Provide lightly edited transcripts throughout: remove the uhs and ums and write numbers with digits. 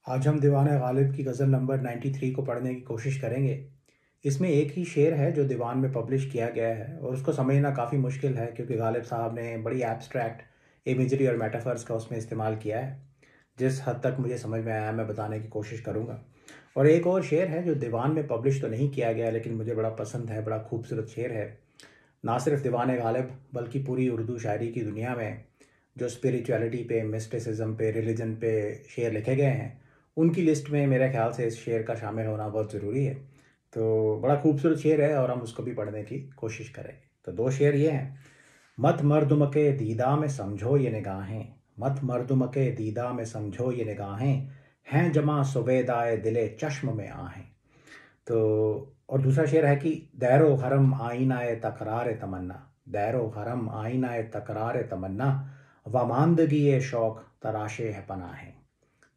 आज हम दीवान गालिब की गज़ल नंबर 93 को पढ़ने की कोशिश करेंगे। इसमें एक ही शेर है जो दीवान में पब्लिश किया गया है और उसको समझना काफ़ी मुश्किल है क्योंकि गालिब साहब ने बड़ी एब्स्ट्रैक्ट इमेजरी और मेटाफर्स का उसमें इस्तेमाल किया है। जिस हद तक मुझे समझ में आया मैं बताने की कोशिश करूँगा। और एक और शेर है जो दीवान में पब्लिश तो नहीं किया गया लेकिन मुझे बड़ा पसंद है, बड़ा खूबसूरत शेर है। ना सिर्फ दीवान गालिब बल्कि पूरी उर्दू शायरी की दुनिया में जो स्पिरिचुअलिटी पे, मिस्टिसिज्म पे, रिलीजन पे शेर लिखे गए हैं, उनकी लिस्ट में मेरे ख्याल से इस शेर का शामिल होना बहुत ज़रूरी है। तो बड़ा खूबसूरत शेर है और हम उसको भी पढ़ने की कोशिश करेंगे। तो दो शेर ये हैं। मत मर्दुम के दीदा में समझो ये निगाहें, मत मर्दुम के दीदा में समझो ये निगाहें, हैं जमा सुबेदाए दिले चश्म में आहें। तो और दूसरा शेर है कि दैरो हरम आईनाए तकरार तमन्ना, दैरो हरम आईनाए तकरार तमन्ना, वामानदगी ये शौक तराशे है पनाहें।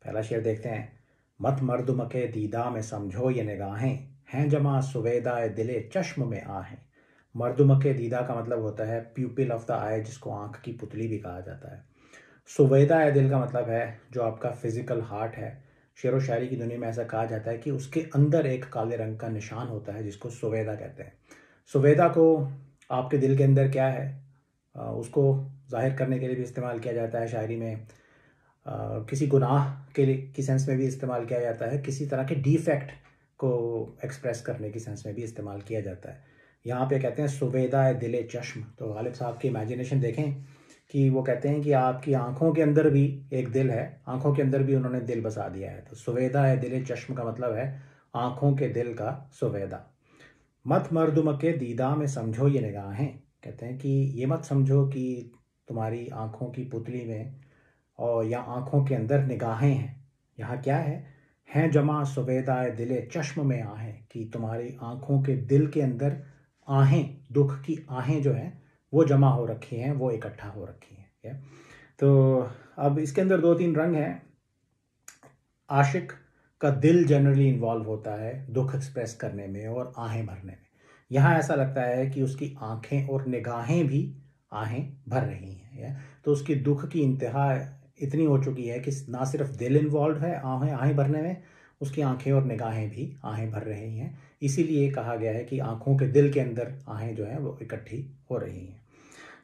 पहला शेर देखते हैं। मत मर्दुम के दीदा में समझो ये निगाहें, हैं जमा सुवेदाए दिले चश्म में आहें। मर्दुम के दीदा का मतलब होता है प्यूपिल ऑफ द आई, जिसको आंख की पुतली भी कहा जाता है। सुवेदा ए दिल का मतलब है जो आपका फिजिकल हार्ट है। शेर व शायरी की दुनिया में ऐसा कहा जाता है कि उसके अंदर एक काले रंग का निशान होता है जिसको सुवेदा कहते हैं। सुवेदा को आपके दिल के अंदर क्या है उसको जाहिर करने के लिए भी इस्तेमाल किया जाता है शायरी में। किसी गुनाह के लिए की सेंस में भी इस्तेमाल किया जाता है, किसी तरह के डिफेक्ट को एक्सप्रेस करने की सेंस में भी इस्तेमाल किया जाता है। यहाँ पे कहते हैं सुवेदा दिले चश्म। तो गालिब साहब की इमेजिनेशन देखें कि वो कहते हैं कि आपकी आंखों के अंदर भी एक दिल है, आंखों के अंदर भी उन्होंने दिल बसा दिया है। तो सुवेदा है दिले चश्म का मतलब है आंखों के दिल का सुवेदा। मत मर्दुम के दीदा में समझो ये निगाहें, कहते हैं कि ये मत समझो कि तुम्हारी आंखों की पुतली में और या आंखों के अंदर निगाहें हैं। यहाँ क्या है? हैं जमा सुवेदाए दिले चश्म में आहें, कि तुम्हारी आंखों के दिल के अंदर आहें, दुख की आहें जो हैं वो जमा हो रखी हैं, वो इकट्ठा हो रखी हैं। तो अब इसके अंदर दो तीन रंग हैं। आशिक का दिल जनरली इन्वॉल्व होता है दुख एक्सप्रेस करने में और आहें भरने में। यहाँ ऐसा लगता है कि उसकी आंखें और निगाहें भी आहें भर रही हैं। तो उसकी दुख की इंतहा इतनी हो चुकी है कि ना सिर्फ दिल इन्वॉल्व है आहें आहें भरने में, उसकी आंखें और निगाहें भी आहें भर रही हैं। इसीलिए कहा गया है कि आंखों के दिल के अंदर आहें जो हैं वो इकट्ठी हो रही हैं।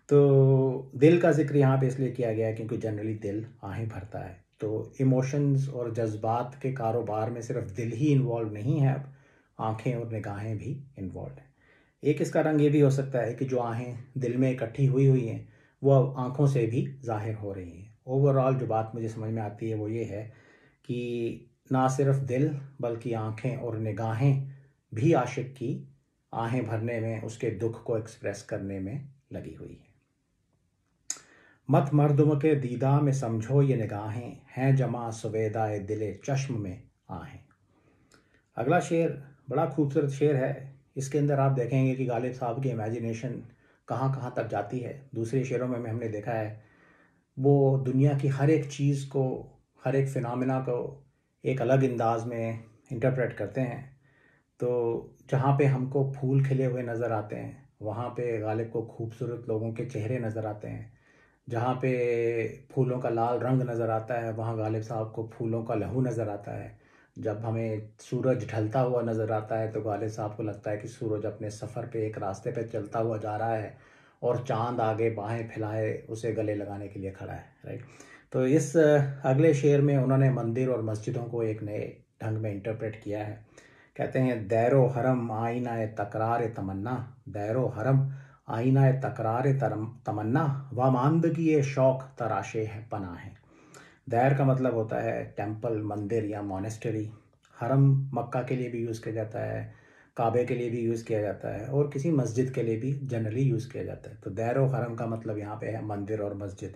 तो दिल का जिक्र यहाँ पे इसलिए किया गया है क्योंकि जनरली दिल आहें भरता है। तो इमोशंस और जज्बात के कारोबार में सिर्फ दिल ही इन्वॉल्व नहीं है, अब आंखें और निगाहें भी इन्वॉल्व हैं। एक इसका रंग ये भी हो सकता है कि जो आहें दिल में इकट्ठी हुई हुई हैं वो अब आंखों से भी जाहिर हो रही हैं। ओवरऑल जो बात मुझे समझ में आती है वो ये है कि ना सिर्फ दिल बल्कि आंखें और निगाहें भी आशिक की आहें भरने में, उसके दुख को एक्सप्रेस करने में लगी हुई है। मत मर्दुम के दीदा में समझो ये निगाहें, हैं जमा सुवेदाए दिले चश्म में आहें। अगला शेर बड़ा खूबसूरत शेर है। इसके अंदर आप देखेंगे कि गालिब साहब की इमेजिनेशन कहाँ कहाँ तक जाती है। दूसरे शेरों में हमने देखा है वो दुनिया की हर एक चीज़ को, हर एक फिनोमेना को एक अलग अंदाज में इंटरप्रेट करते हैं। तो जहाँ पे हमको फूल खिले हुए नज़र आते हैं वहाँ पे गालिब को खूबसूरत लोगों के चेहरे नज़र आते हैं। जहाँ पे फूलों का लाल रंग नज़र आता है वहाँ गालिब साहब को फूलों का लहू नज़र आता है। जब हमें सूरज ढलता हुआ नज़र आता है तो गालिब साहब को लगता है कि सूरज अपने सफ़र पे एक रास्ते पे चलता हुआ जा रहा है और चांद आगे बाहें फैलाए उसे गले लगाने के लिए खड़ा है। राइट। तो इस अगले शेर में उन्होंने मंदिर और मस्जिदों को एक नए ढंग में इंटरप्रेट किया है। कहते हैं दैरो हरम आईना तकरार तमन्ना, दैरो हरम आईना तकरार तमन्ना, वामानदगी ये शौक तराशे है पना है। दैर का मतलब होता है टेम्पल, मंदिर या मोनेस्टरी। हरम मक्का के लिए भी यूज़ किया जाता है, काबे के लिए भी यूज़ किया जाता है और किसी मस्जिद के लिए भी जनरली यूज़ किया जाता है। तो दैर और हरम का मतलब यहाँ पे है मंदिर और मस्जिद।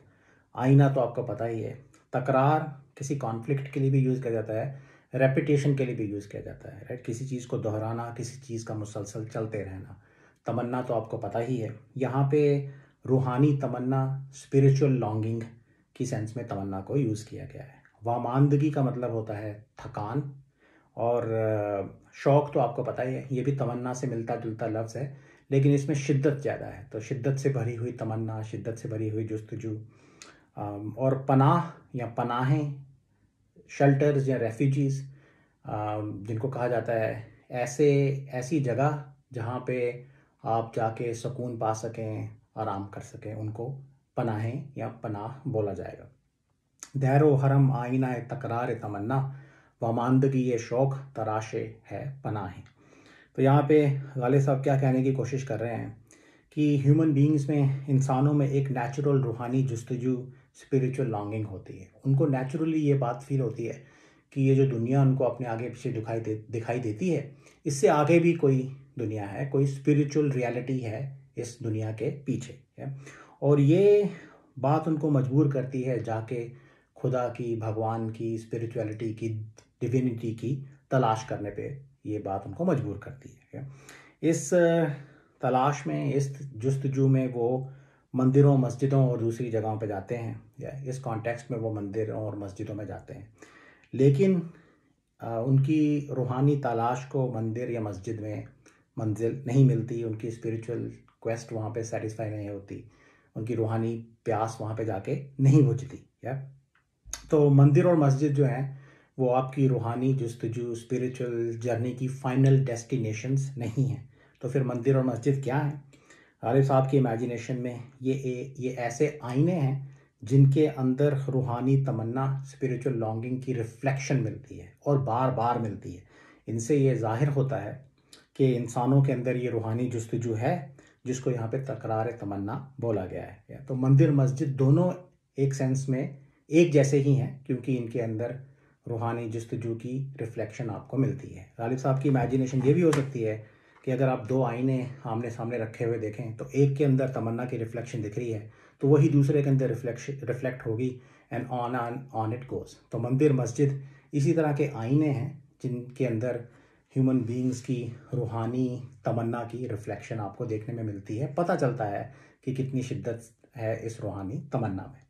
आईना तो आपको पता ही है। तकरार किसी कॉन्फ्लिक्ट के लिए भी यूज़ किया जाता है, रेपिटेशन के लिए भी यूज़ किया जाता है। राइट, किसी चीज़ को दोहराना, किसी चीज़ का मुसलसल चलते रहना। तमन्ना तो आपको पता ही है। यहाँ पे रूहानी तमन्ना, स्पिरिचुअल लॉन्गिंग की सेंस में तमन्ना को यूज़ किया गया है। वामानदगी का मतलब होता है थकान। और शौक़ तो आपको पता ही है, ये भी तमन्ना से मिलता जुलता लफ्ज़ है लेकिन इसमें शिद्दत ज़्यादा है। तो शिद्दत से भरी हुई तमन्ना, शिद्दत से भरी हुई जुस्तजू। और पनाह या पनाहें शेल्टर्स या रेफ्यूजीज़, जिनको कहा जाता है, ऐसी जगह जहाँ पे आप जाके सुकून पा सकें, आराम कर सकें, उनको पनाहें या पनाह बोला जाएगा। दैरो हरम आईना तकरार तमन्ना, वमानदगी ये शौक़ तराशे है पनाहें। तो यहाँ पे गालिब साहब क्या कहने की कोशिश कर रहे हैं कि ह्यूमन बीइंग्स में, इंसानों में एक नेचुरल रूहानी जुस्तजू, स्पिरिचुअल लॉन्गिंग होती है। उनको नेचुरली ये बात फील होती है कि ये जो दुनिया उनको अपने आगे पीछे दिखाई देती है, इससे आगे भी कोई दुनिया है, कोई स्पिरिचुअल रियलिटी है इस दुनिया के पीछे है। और ये बात उनको मजबूर करती है जाके खुदा की, भगवान की, स्पिरिचुअलिटी की, डिविनिटी की तलाश करने पे ये बात उनको मजबूर करती है। इस तलाश में, इस जुस्तजू में वो मंदिरों, मस्जिदों और दूसरी जगहों पे जाते हैं, या इस कॉन्टेक्स्ट में वो मंदिरों और मस्जिदों में जाते हैं। लेकिन उनकी रूहानी तलाश को मंदिर या मस्जिद में मंजिल नहीं मिलती, उनकी स्पिरिचुअल क्वेस्ट वहाँ पे सेटिस्फाई नहीं होती, उनकी रूहानी प्यास वहाँ पे जाके नहीं बुझती। या तो मंदिर और मस्जिद जो हैं वो आपकी रूहानी जुस्तजू, स्पिरिचुअल जर्नी की फाइनल डेस्टिनेशंस नहीं हैं। तो फिर मंदिर और मस्जिद क्या हैं? गालिब साहब की इमेजिनेशन में ये ऐसे आईने हैं जिनके अंदर रूहानी तमन्ना, स्पिरिचुअल लॉन्गिंग की रिफ्लेक्शन मिलती है और बार बार मिलती है। इनसे ये जाहिर होता है कि इंसानों के अंदर ये रूहानी जुस्तजू है, जिसको यहाँ पे तकरार तमन्ना बोला गया है। तो मंदिर, मस्जिद दोनों एक सेंस में एक जैसे ही हैं, क्योंकि इनके अंदर रूहानी जुस्तजू की रिफ्लेक्शन आपको मिलती है। गालिब साहब की इमेजिनेशन ये भी हो सकती है कि अगर आप दो आईने आमने सामने रखे हुए देखें तो एक के अंदर तमन्ना की रिफ्लेक्शन दिख रही है, तो वही दूसरे के अंदर रिफ्लेक्ट होगी, एंड ऑन इट गोज़। तो मंदिर, मस्जिद इसी तरह के आईने हैं जिनके अंदर ह्यूमन बीइंग्स की रूहानी तमन्ना की रिफ्लेक्शन आपको देखने में मिलती है। पता चलता है कि कितनी शिद्दत है इस रूहानी तमन्ना में।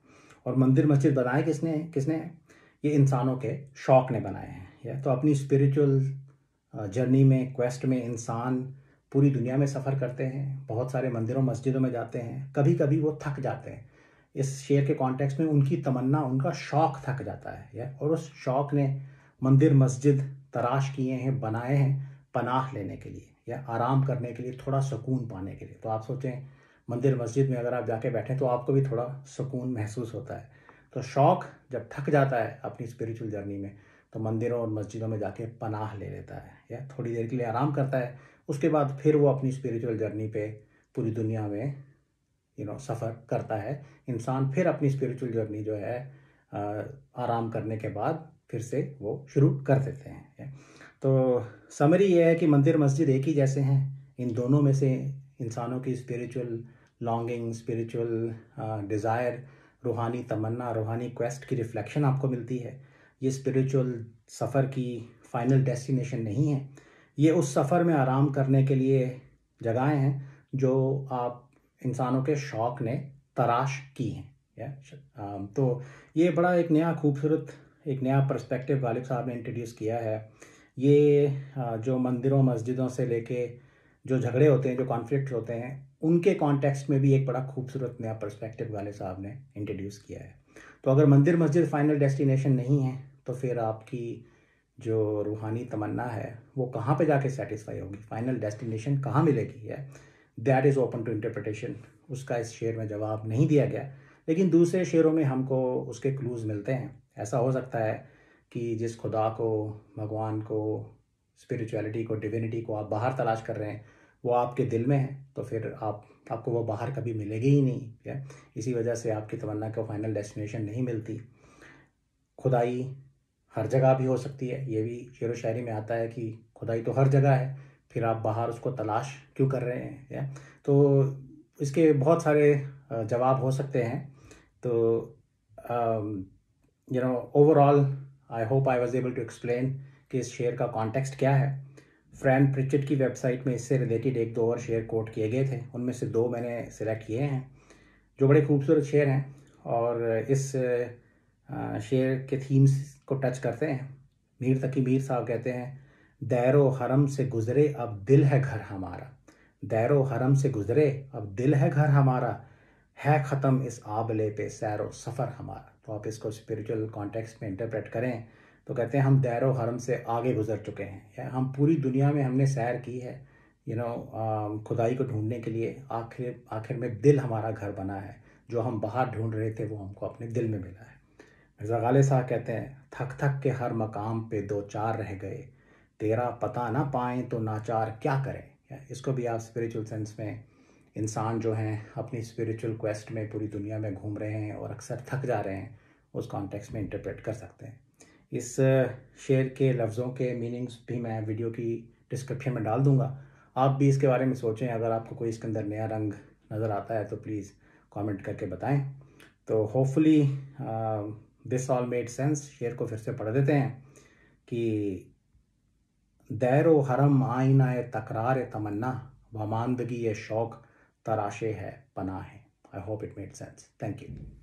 और मंदिर, मस्जिद बनाए किसने ये इंसानों के शौक़ ने बनाए हैं। या तो अपनी स्पिरिचुअल जर्नी में, क्वेस्ट में इंसान पूरी दुनिया में सफ़र करते हैं, बहुत सारे मंदिरों, मस्जिदों में जाते हैं, कभी कभी वो थक जाते हैं। इस शेर के कॉन्टेक्स्ट में उनकी तमन्ना, उनका शौक़ थक जाता है, या और उस शौक़ ने मंदिर, मस्जिद तराश किए हैं, बनाए हैं पनाह लेने के लिए, या आराम करने के लिए, थोड़ा सुकून पाने के लिए। तो आप सोचें, मंदिर, मस्जिद में अगर आप जाके बैठें तो आपको भी थोड़ा सुकून महसूस होता है। तो शौक़ जब थक जाता है अपनी स्पिरिचुअल जर्नी में, तो मंदिरों और मस्जिदों में जाके पनाह ले लेता है, या थोड़ी देर के लिए आराम करता है। उसके बाद फिर वो अपनी स्पिरिचुअल जर्नी पे पूरी दुनिया में सफ़र करता है। इंसान फिर अपनी स्पिरिचुअल जर्नी जो है आराम करने के बाद फिर से वो शुरू कर देते हैं। तो समरी ये है कि मंदिर, मस्जिद एक ही जैसे हैं। इन दोनों में से इंसानों की स्पिरिचुअल लॉन्गिंग, स्पिरिचुअल डिज़ायर, रूहानी तमन्ना, रूहानी क्वेस्ट की रिफ्लेक्शन आपको मिलती है। ये स्पिरिचुअल सफ़र की फाइनल डेस्टिनेशन नहीं है, ये उस सफ़र में आराम करने के लिए जगहें हैं जो आप इंसानों के शौक़ ने तराश की हैं। तो ये बड़ा एक नया खूबसूरत, एक नया पर्सपेक्टिव गालिब साहब ने इंट्रोड्यूस किया है। ये जो मंदिरों, मस्जिदों से लेके जो झगड़े होते हैं, जो कॉन्फ्लिक्ट होते हैं, उनके कॉन्टेक्स्ट में भी एक बड़ा खूबसूरत नया पर्सपेक्टिव गालिब साहब ने इंट्रोड्यूस किया है। तो अगर मंदिर, मस्जिद फाइनल डेस्टिनेशन नहीं है, तो फिर आपकी जो रूहानी तमन्ना है वो कहाँ पे जाके सेटिस्फाई होगी, फाइनल डेस्टिनेशन कहाँ मिलेगी? है that is open to interpretation. उसका इस शेर में जवाब नहीं दिया गया, लेकिन दूसरे शेरों में हमको उसके क्लूज़ मिलते हैं। ऐसा हो सकता है कि जिस खुदा को, भगवान को, स्पिरिचुअलिटी को, डिविनिटी को आप बाहर तलाश कर रहे हैं, वो आपके दिल में है, तो फिर आपको वो बाहर कभी मिलेगी ही नहीं। है इसी वजह से आपकी तमन्ना को फाइनल डेस्टिनेशन नहीं मिलती। खुदाई हर जगह भी हो सकती है, ये भी शेर व शायरी में आता है कि खुदाई तो हर जगह है, फिर आप बाहर उसको तलाश क्यों कर रहे हैं? तो इसके बहुत सारे जवाब हो सकते हैं। तो overall I hope I was able to explain कि इस शेर का कॉन्टेक्स्ट क्या है। फ्रैंक प्रिचेट की वेबसाइट में इससे रिलेटेड 1-2 और शेर कोट किए गए थे, उनमें से 2 मैंने सिलेक्ट किए हैं जो बड़े खूबसूरत शेर हैं और इस शेर के थीम्स को टच करते हैं। मीर तकी मीर साहब कहते हैं, दैरो हरम से गुज़रे अब दिल है घर हमारा, दैरो हरम से गुज़रे अब दिल है घर हमारा, है ख़त्म इस आबले पे सैरो सफ़र हमारा। तो आप इसको स्पिरिचुअल कॉन्टेक्स्ट में इंटरप्रेट करें तो कहते हैं हम दैरो हरम से आगे गुजर चुके हैं, या हम पूरी दुनिया में हमने सैर की है, खुदाई को ढूंढने के लिए। आखिर आखिर में दिल हमारा घर बना है। जो हम बाहर ढूंढ रहे थे वो हमको अपने दिल में मिला है। मिर्ज़ा गालिब साहब कहते हैं, थक थक के हर मकाम पे दो चार रह गए, तेरा पता ना पाएं तो नाचार क्या करें। या इसको भी आप स्पिरिचुअल सेंस में, इंसान जो हैं अपनी स्पिरिचुअल क्वेस्ट में पूरी दुनिया में घूम रहे हैं और अक्सर थक जा रहे हैं, उस कॉन्टेक्स्ट में इंटरप्रेट कर सकते हैं। इस शेर के लफ्ज़ों के मीनिंग्स भी मैं वीडियो की डिस्क्रिप्शन में डाल दूंगा। आप भी इसके बारे में सोचें। अगर आपको कोई इसके अंदर नया रंग नज़र आता है तो प्लीज़ कमेंट करके बताएं। तो hopefully this all made sense. शेर को फिर से पढ़ देते हैं कि दैरो हरम आईना तकरार तमन्ना, वमानदगी ये शौक़ तराशे है पनाह है। I hope it made sense. Thank you.